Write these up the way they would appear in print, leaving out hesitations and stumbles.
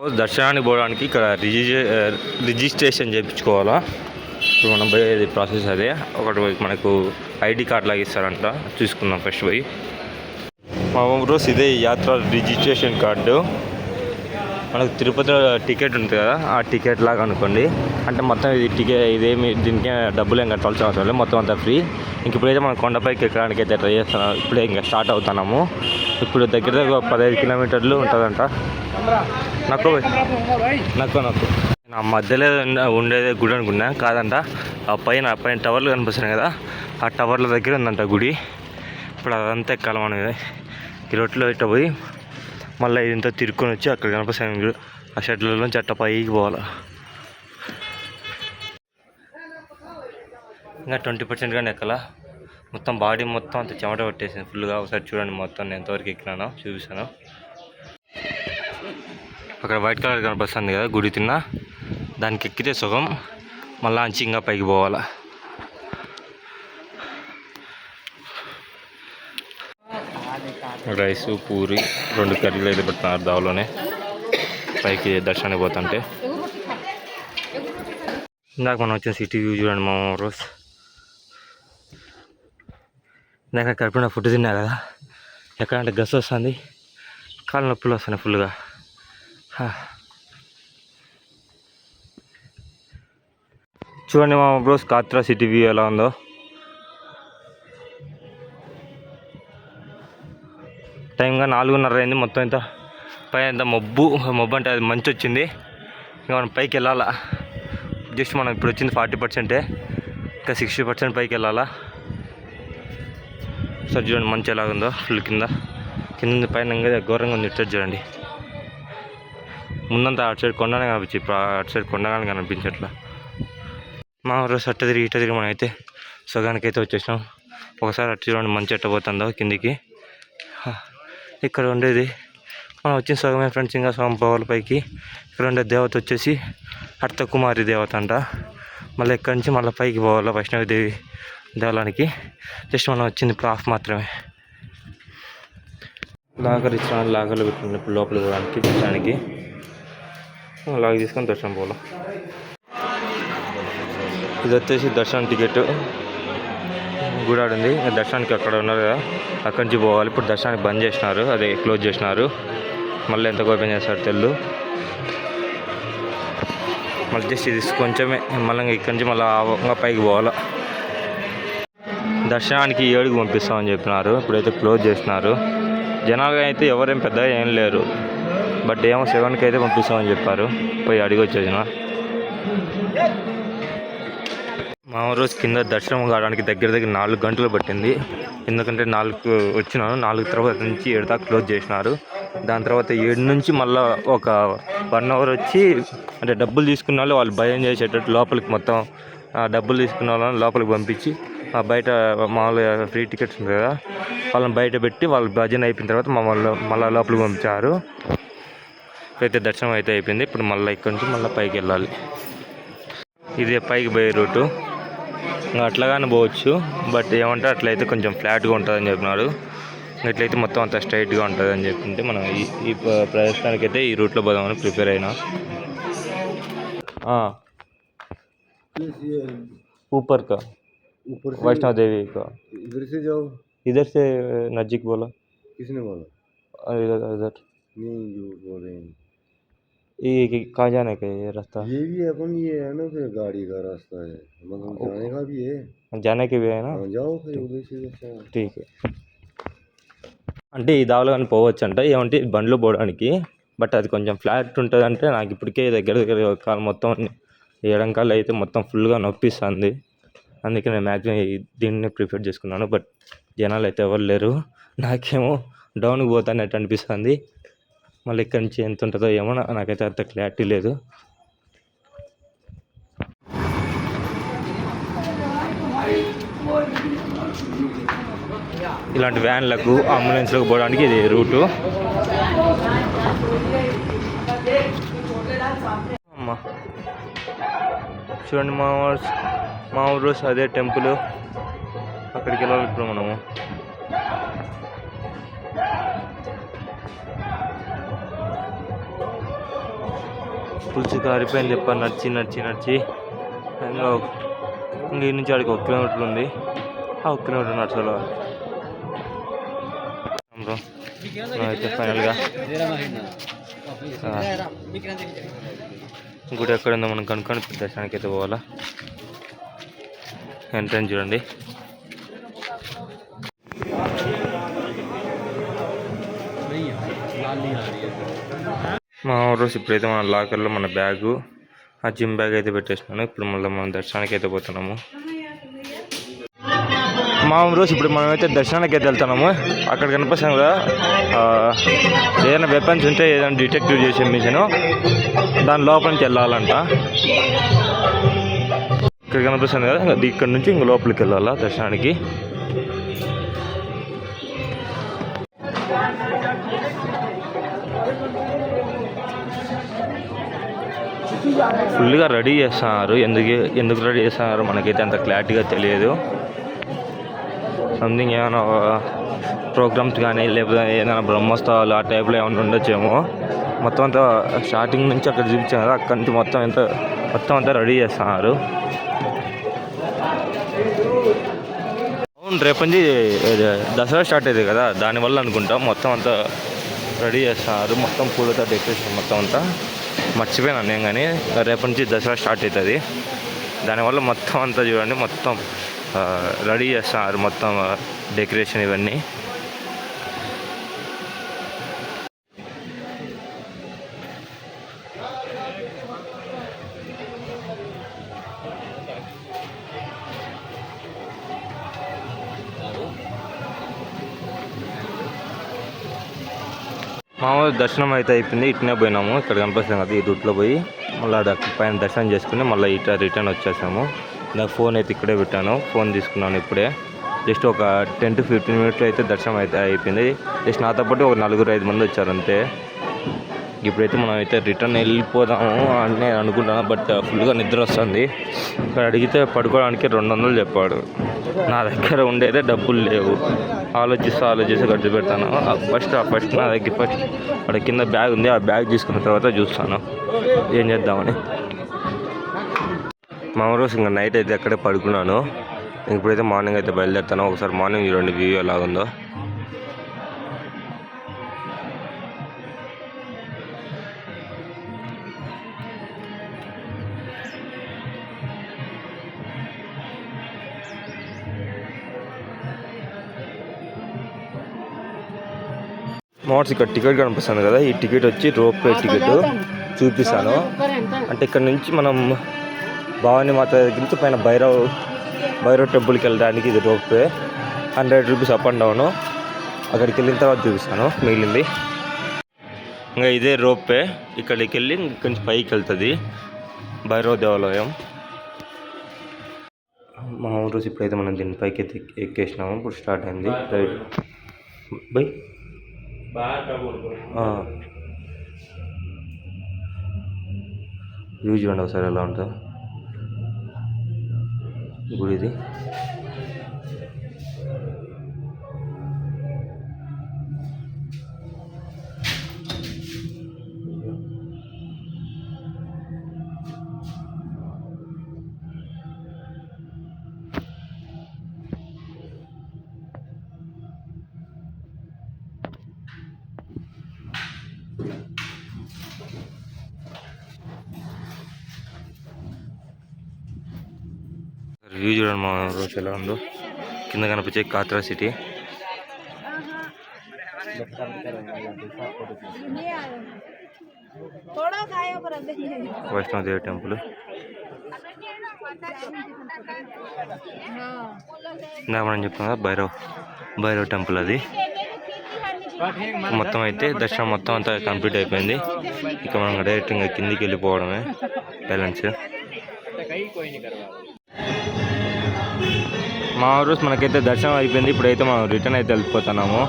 దర్శనానికి పోవడానికి ఇక్కడ రిజిస్ట్రేషన్ చేయించుకోవాలా. ఇప్పుడు మనం పోయేది ప్రాసెస్ అదే. ఒకటి మనకు ఐడి కార్డ్ లాగా ఇస్తారంట, చూసుకుందాం ఫస్ట్ పోయి. మా ఊరు ఇదే యాత్ర రిజిస్ట్రేషన్ కార్డు. మనకు తిరుపతి టికెట్ ఉంటుంది కదా, ఆ టికెట్ లాగా అనుకోండి. అంటే మొత్తం ఇది టికెట్ ఇదేమి దీనికి డబ్బులు ఏం కట్టాల్సిన అవసరం లేదు, మొత్తం అంతా ఫ్రీ. ఇంక ఇప్పుడైతే మనం కొండపైకి ఎక్కడానికి అయితే ట్రై చేస్తున్నాం. ఇప్పుడే ఇంకా స్టార్ట్ అవుతున్నాము. ఇప్పుడు దగ్గర 15 కిలోమీటర్లు ఉంటుందంట. నాకు నా మధ్యలో ఉండేదే గుడి అనుకున్నా, కాదంట. ఆ పైన టవర్లు కనిపిస్తున్నాయి కదా, ఆ టవర్ల దగ్గర ఉందంట గుడి. ఇప్పుడు అదంతా ఎక్కాలి మనం. ఈ రోడ్లో ఇట్ట పోయి మళ్ళీ ఇదంతా తిరుక్కొని వచ్చి అక్కడ కనిపిస్తాయి ఆ షెడ్లలో చట్ట పైకి పోవాలి. ఇంకా 20% కానీ ఎక్కలా. మొత్తం బాడీ మొత్తం అంత చెమట పట్టేసింది ఫుల్గా. ఒకసారి చూడండి మొత్తం నేను ఎంతవరకు ఎక్కినానో చూపిస్తాను. అక్కడ వైట్ కలర్ కనిపిస్తుంది కదా గుడి తిన్న, దానికి ఎక్కితే సుఖం. మళ్ళా అంచి ఇంకా పైకి పోవాలా. రైసు పూరి 2 కర్రీలు అయితే పెడుతున్నారు దావలోనే పైకి దర్శనానికి పోతుంటే. ఇందాక మనం వచ్చిన సిటీ వ్యూ చూడండి మా రోజు. ఇందాక కడుపున ఫుడ్ తిన్నా కదా, ఎక్కడంటే గస్ వస్తుంది, కాళ్ళ నొప్పులు వస్తున్నాయి ఫుల్గా. చూడండి మా బ్రోస్ కాత్రా సిటీ వ్యూ ఎలా ఉందో. టైంగా 4:30 అయింది. మొత్తం ఇంత పైన ఇంత మబ్బు అంటే అది మంచి వచ్చింది. ఇంకా మనం పైకి వెళ్ళాలా. జస్ట్ మనం ఇప్పుడు వచ్చింది 40%, ఇంకా 60% పైకి వెళ్ళాలా. సార్ చూడండి మంచి ఎలాగుందో ఫుల్ కింద పైన ఇంకా ఘోరంగా ఉంది. ఇటు చూడండి ముందంతా అటు సైడ్ కొండనే కనిపించి, ఇప్పుడు అటు సైడ్ కొండగానే కనిపించట్లా. మా రోజు అట్ట తిరిగి మనం అయితే సగానికి అయితే వచ్చేసాం. ఒకసారి అటు చూడండి మంచి ఎట్ట పోతుందో కిందికి. ఇక్కడ ఉండేది మనం వచ్చిన సగమే ఫ్రెండ్స్, ఇంకా సగం పోవాలి పైకి. ఇక్కడ ఉండే దేవత వచ్చేసి అర్ధకుమారి దేవత అంట. మళ్ళీ ఇక్కడి నుంచి మళ్ళీ పైకి పోవాలి వైష్ణవిదేవి దేవాలయానికి. జస్ట్ మనం వచ్చింది ఇప్పుడు హాఫ్ మాత్రమే. లాగర్ ఇచ్చిన లాగర్లో పెట్టుకున్నప్పుడు లోపలికి పోవడానికి దర్శనానికి లాగ తీసుకొని దర్శనం పోవాలి. ఇది వచ్చేసి దర్శనం టికెట్. గుడి ఆడింది దర్శనానికి అక్కడ ఉన్నారు కదా, అక్కడి నుంచి పోవాలి. ఇప్పుడు దర్శనానికి బంద్ చేసినారు, అదే క్లోజ్ చేసినారు. మళ్ళీ ఎంత ఓపెన్ చేస్తారు తెలు. మళ్ళీ జస్ట్ ఇది కొంచెమే, మళ్ళీ ఇక్కడి నుంచి మళ్ళీ పైకి పోవాలి. దర్శనానికి 7కి పంపిస్తామని చెప్పినారు, ఇప్పుడైతే క్లోజ్ చేసినారు. జనాలుగా అయితే ఎవరేం పెద్దగా ఏం లేరు, బట్ ఏమో 7కి అయితే పంపిస్తామని చెప్పారు. పోయి అడిగి వచ్చేసిన. మా రోజు కింద దర్శనం కావడానికి దగ్గర 4 గంటలు పట్టింది. ఎందుకంటే 4కు వచ్చినాను, 4 తర్వాత నుంచి 7 దాకా క్లోజ్ చేసినారు. దాని తర్వాత 7 నుంచి మళ్ళీ ఒక 1 అవర్ వచ్చి, అంటే డబ్బులు తీసుకున్న వాళ్ళు భయం చేసేటట్టు లోపలికి మొత్తం డబ్బులు తీసుకున్న వాళ్ళని లోపలికి పంపించి, బయట మామూలుగా ఫ్రీ టికెట్స్ ఉంది కదా, వాళ్ళని బయట పెట్టి వాళ్ళు భజన అయిపోయిన తర్వాత మళ్ళీ లోపలికి పంపించారు. అయితే దర్శనం అయితే అయిపోయింది. ఇప్పుడు మళ్ళీ ఇక్కడి నుంచి మళ్ళీ పైకి వెళ్ళాలి. ఇదే పైకి పోయే రూటు. ఇంకా అట్లాగానే పోవచ్చు, బట్ ఏమంటే అట్లయితే కొంచెం ఫ్లాట్గా ఉంటుందని చెప్పినారు. ఇట్లయితే మొత్తం అంతా స్ట్రైట్గా ఉంటుంది అని చెప్తుంటే మనం ఈ ప్రదేశానికి అయితే ఈ రూట్లో పోదామని ప్రిపేర్ అయినా. ऊपर का वैष्णो देवी का इधर से जाओ, इधर से नजदीक बोला. किसने बोला? इधर नहीं जो बोल रहे हैं ये कहाँ जाने का ये रास्ता? ये भी अपन ये है ना, फिर गाड़ी का रास्ता है, मतलब जाने का भी है, जाने के भी है ना. जाओ फिर उधर से जाओ. ठीक है. అంటే ఈ దావలో కానీ పోవచ్చు అంట, ఏమంటే బండ్లు పోవడానికి. బట్ అది కొంచెం ఫ్లాట్ ఉంటుంది. అంటే నాకు ఇప్పటికే దగ్గర కాలు మొత్తం ఎడంకాలు అయితే మొత్తం ఫుల్గా నొప్పిస్తుంది. అందుకే నేను మ్యాక్సిమం దీన్ని ప్రిఫర్ చేసుకున్నాను. బట్ జనాలు అయితే ఎవరు లేరు. నాకేమో డౌన్కి పోతానట్టు అనిపిస్తుంది. మళ్ళీ ఇక్కడి నుంచి ఎంత ఉంటుందో ఏమో నాకైతే అంత క్లారిటీ లేదు. ఇలాంటి వ్యాన్లకు అంబులెన్స్లకు పోవడానికి ఇది రూటు. అమ్మా చూడండి మా ఊరు అదే టెంపుల్, అక్కడికి వెళ్ళాలి ఇప్పుడు మనము. పులుసు కారిపోయింది ఎప్ప నడిచి ఇంకా ఈ నుంచి ఆడికి 1 కిలోమీటర్ ఉంది. ఆ 1 కిలోమీటర్ నడచాలి బ్రో. అయితే ఫైనల్గా గుడి ఎక్కడ ఉందో మనం కనుక్కొని దర్శనానికి అయితే పోవాలా. ఎంట్రన్స్ చూడండి. మా రోజు ఇప్పుడైతే మన లాకర్లో మన బ్యాగు, ఆ జిమ్ బ్యాగ్ అయితే పెట్టేసినాను. ఇప్పుడు మళ్ళీ మనం దర్శనానికి అయితే పోతున్నాము. మా రోజు ఇప్పుడు మనమైతే దర్శనానికి అయితే వెళ్తున్నాము. అక్కడ కనిపిస్తాం కదా ఏదైనా వెపన్స్ ఉంటే ఏదైనా డిటెక్టివ్ చేసే మిషన్, దాని లోపల నుంచి వెళ్ళాలంట. ఇక్కడ కనిపిస్తుంది కదా, ఇక్కడ నుంచి ఇంక లోపలికి వెళ్ళాలా దర్శనానికి. ఫుల్గా రెడీ చేస్తున్నారు. ఎందుకు రెడీ చేస్తున్నారు మనకైతే అంత క్లారిటీగా తెలియదు. సంథింగ్ ఏమైనా ప్రోగ్రామ్స్ కానీ లేకపోతే ఏదైనా బ్రహ్మోత్సవాలు ఆ టైప్లో ఏమైనా ఉండొచ్చేమో. మొత్తం అంతా స్టార్టింగ్ నుంచి అక్కడ చూపించాను కదా, అక్కడి నుంచి మొత్తం అంతా రెడీ చేస్తున్నారు. అవును, రేపు నుంచి దసరా స్టార్ట్ అయ్యేది కదా, దానివల్ల అనుకుంటా మొత్తం అంతా రెడీ చేస్తున్నారు. మొత్తం పూలతో డెకరేషన్ మొత్తం అంతా. మర్చిపోయాను నేను, కానీ రేపటి నుంచి దసరా స్టార్ట్ అవుతుంది. దానివల్ల మొత్తం అంతా చూడండి, మొత్తం రెడీ చేస్తున్నారు. మొత్తం డెకరేషన్ ఇవన్నీ. మామూలు దర్శనం అయితే అయిపోయింది. ఇట్నే పోయినాము, ఇక్కడ కనిపిస్తాం కదా, ఈ రూట్లో పోయి మళ్ళీ అక్కడ పైన దర్శనం చేసుకుని మళ్ళీ ఇట్లా రిటర్న్ వచ్చేసాము. నాకు ఫోన్ అయితే ఇక్కడే పెట్టాను, ఫోన్ తీసుకున్నాను ఇప్పుడే. జస్ట్ ఒక 10 to 15 minutes అయితే దర్శనం అయితే అయిపోయింది. జస్ట్ నాతో పాటు ఒక 4-5 మంది వచ్చారు అంతే. ఇప్పుడైతే మనం అయితే రిటర్న్ వెళ్ళిపోదాము అని నేను అనుకుంటున్నాను. బట్ ఫుల్గా నిద్ర వస్తుంది. ఇక్కడ అడిగితే పడుకోవడానికి 200 చెప్పాడు. నా దగ్గర ఉండేదే డబ్బులు లేవు. ఆలోచిస్తూ ఖర్చు పెడతాను. ఫస్ట్ నా దగ్గర అక్కడ కింద బ్యాగ్ ఉంది, ఆ బ్యాగ్ తీసుకున్న తర్వాత చూస్తాను ఏం చేద్దామని. మా రోజు ఇంకా నైట్ అయితే అక్కడే పడుకున్నాను. ఇప్పుడైతే మార్నింగ్ అయితే బయలుదేరుతాను. ఒకసారి మార్నింగ్ చూడండి వ్యూ ఎలాగుందో. మోటార్స్ ఇక్కడ టికెట్ కనిపిస్తుంది కదా, ఈ టికెట్ వచ్చి రోప్వే టికెట్ చూపిస్తాను. అంటే ఇక్కడ నుంచి మనం భవానీ మాత దగ్గర నుంచి పైన భైరవ్ టెంపుల్కి వెళ్ళడానికి ఇది ropeway. 100 rupees up and down. అక్కడికి వెళ్ళిన తర్వాత చూపిస్తాను మిగిలింది. ఇంకా ఇదే రోప్వే, ఇక్కడికి వెళ్ళి ఇక్కడి నుంచి పైకి వెళ్తుంది భైరవ దేవాలయం. మా ఊరు ఇప్పుడైతే మనం దీని పైకి ఎక్కేసినాము. ఇప్పుడు స్టార్ట్ అయింది రైడ్. బై వ్యూ చూడండి ఒకసారి ఎలా ఉంటుందో గుడిది. వ్యూ చూడండి మా రోజు ఎలా ఉందో. కింద కనిపించే కాత్రా సిటీ, వైష్ణోదేవి టెంపుల్. ఇందాక మనం చెప్తాం కదా భైరవ్ టెంపుల్ అది. మొత్తం అయితే దర్శనం మొత్తం అంతా కంప్లీట్ అయిపోయింది. ఇక మనం డైరెక్ట్ ఇంకా కిందికి వెళ్ళిపోవడమే బ్యాలెన్స్. మా రోజు మనకైతే దర్శనం అయిపోయింది. ఇప్పుడైతే మనం రిటర్న్ అయితే వెళ్ళిపోతున్నాము.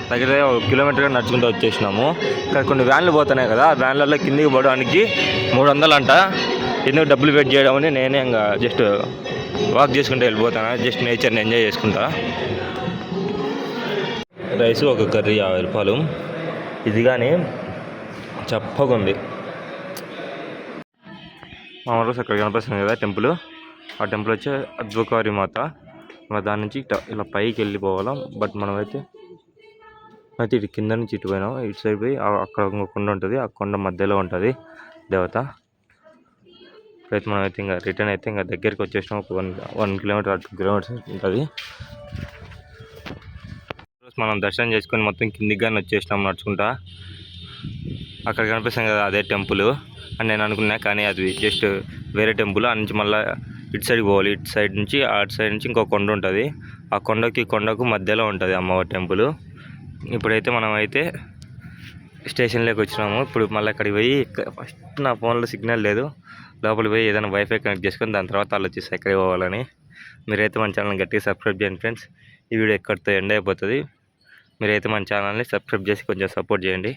దగ్గర 1 కిలోమీటర్గా నడుచుకుంటూ వచ్చేసినాము. ఇక్కడ కొన్ని వ్యాన్లు పోతున్నాయి కదా, ఆ వ్యాన్లలో కిందికి పోవడానికి 300 అంట. ఎందుకు డబ్బులు వెయిట్ చేయడం అని నేనే ఇంకా జస్ట్ వాక్ చేసుకుంటూ వెళ్ళిపోతాను. జస్ట్ నేచర్ని ఎంజాయ్ చేసుకుంటా. రైస్ ఒక కర్రీ 50 రూపాయలు. ఇది కానీ చప్పగా ఉంది. మా రోజు అక్కడ కనిపిస్తుంది కదా టెంపుల్, ఆ టెంపుల్ వచ్చి అద్భుకారి మాత. మన దాని నుంచి ఇలా పైకి వెళ్ళిపోవాలా. బట్ మనమైతే ఇటు కింద నుంచి ఇటు పోయినాం. ఇటు సైడ్ పోయి అక్కడ ఒక కొండ ఉంటుంది, ఆ కొండ మధ్యలో ఉంటుంది దేవత. ఇప్పుడైతే మనమైతే ఇంకా రిటర్న్ అయితే ఇంకా దగ్గరికి వచ్చేసినాం. ఒక 1 కిలోమీటర్ 2 కిలోమీటర్స్ ఉంటుంది. మనం దర్శనం చేసుకొని మొత్తం కిందికి కానీ వచ్చేసినాం నడుచుకుంటా. అక్కడ కనిపిస్తాం కదా అదే టెంపుల్ అని నేను అనుకున్నా, కానీ అది జస్ట్ వేరే టెంపుల్. ఆ నుంచి మళ్ళీ ఇటు సైడ్ పోవాలి. ఇటు సైడ్ నుంచి అటు సైడ్ నుంచి ఇంకో కొండ ఉంటుంది. ఆ కొండకు మధ్యలో ఉంటుంది అమ్మవారి టెంపుల్. ఇప్పుడైతే మనం అయితే స్టేషన్లోకి వచ్చినాము. ఇప్పుడు మళ్ళీ అక్కడికి పోయి ఫస్ట్ నా ఫోన్లో సిగ్నల్ లేదు, లోపలికి పోయి ఏదైనా వైఫై కనెక్ట్ చేసుకొని దాని తర్వాత ఆలోచిస్తే ఎక్కడికి పోవాలని. మీరైతే మన ఛానల్ గట్టిగా సబ్స్క్రైబ్ చేయండి ఫ్రెండ్స్. ఈ వీడియో ఎక్కడితో ఎండ్ అయిపోతుంది. మీరైతే మన ఛానల్ని సబ్స్క్రైబ్ చేసి కొంచెం సపోర్ట్ చేయండి.